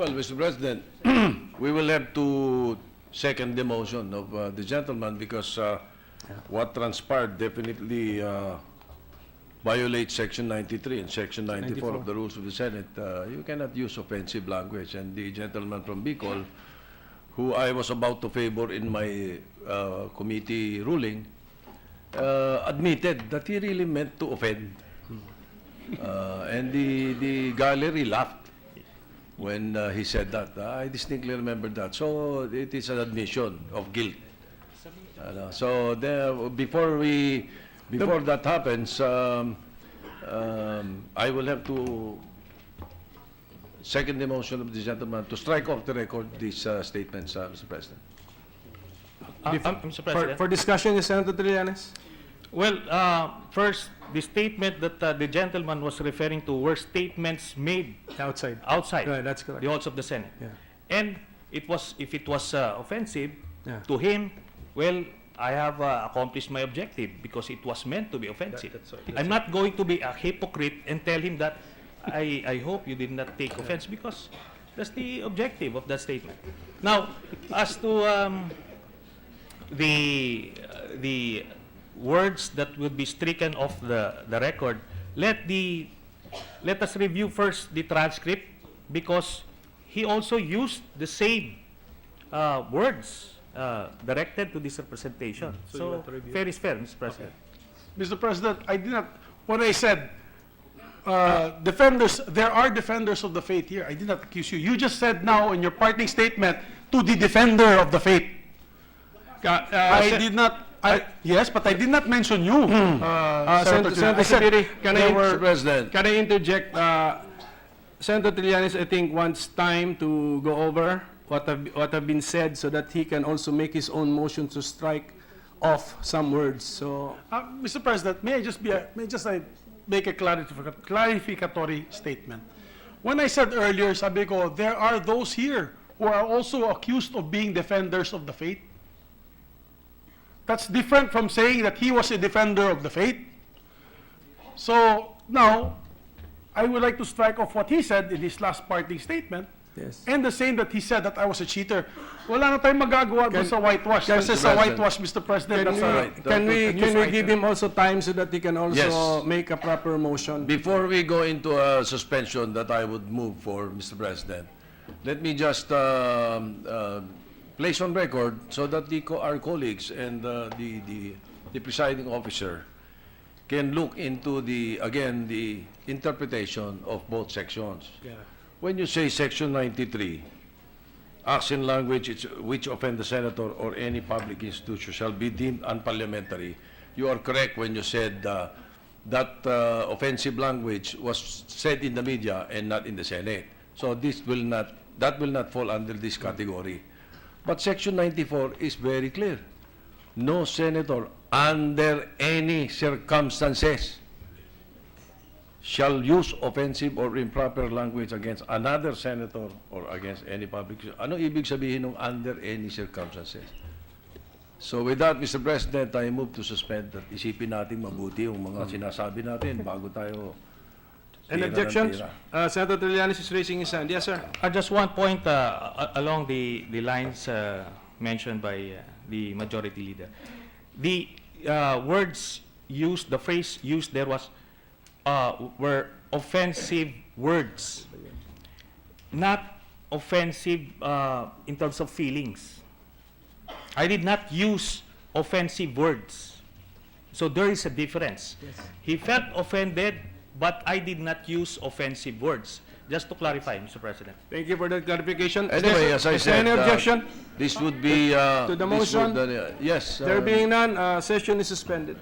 Well, Mr. President, we will have to second the motion of the gentleman because what transpired definitely violates Section 93 and Section 94 of the Rules of the Senate. You cannot use offensive language. And the gentleman from Bicol, who I was about to favor in my committee ruling, admitted that he really meant to offend. And the gallery laughed when he said that. I distinctly remember that. So it is an admission of guilt. So before that happens, I will have to second the motion of the gentleman to strike off the record these statements, Mr. President. Mr. President. For discussion, Senator Trillanes. Well, first, the statement that the gentleman was referring to were statements made Outside. outside That's correct. the halls of the Senate. Yeah. And if it was offensive Yeah. to him, well, I have accomplished my objective because it was meant to be offensive. I'm not going to be a hypocrite and tell him that I hope you did not take offense because that's the objective of that statement. Now, as to the words that would be stricken off the record, let us review first the transcript because he also used the same words directed to this representation. So fair is fair, Mr. President. Mr. President, I did not, when I said defenders, there are defenders of the faith here. I did not accuse you. You just said now in your parting statement to the defender of the faith. I did not, yes, but I did not mention you. Senator Zubiri, Mr. President. can I interject? Senator Trillanes, I think, wants time to go over what have been said so that he can also make his own motion to strike off some words. So, Mr. President, may I just make a clarificatory statement? When I said earlier, sabi ko, there are those here who are also accused of being defenders of the faith. That's different from saying that he was a defender of the faith. So now, I would like to strike off what he said in his last parting statement. yes. And the same that he said that I was a cheater. Wala na tayong magagawa doon sa whitewash. Kasi sa whitewash, Mr. President, that's all right. Can we give him also time so that he can also Yes. make a proper motion? Before we go into a suspension that I would move for, Mr. President, let me just place on record so that our colleagues and the presiding officer can look into the interpretation of both sections. Yeah. When you say Section 93, acts and language which offend the senator or any public institution shall be deemed unparliamentary, you are correct when you said that offensive language was said in the media and not in the Senate. So that will not fall under this category. But Section 94 is very clear. No senator under any circumstances shall use offensive or improper language against another senator or against any public. Ano ibig sabihin ng under any circumstances? So with that, Mr. President, I move to suspend at isipin natin mabuti yung mga sinasabi natin bago tayo Any tira ng objections? tira. Senator Trillanes is raising his hand. Yes, sir. Just one point along the lines mentioned by the majority leader. The words used, the phrase used there were offensive words, not offensive in terms of feelings. I did not use offensive words. So there is a difference. Yes. He felt offended, but I did not use offensive words. Just to clarify, Mr. President. Thank you for that clarification. Anyway, as I is there said, any objection? this would be To the this motion? would, yes. There being none, session is suspended.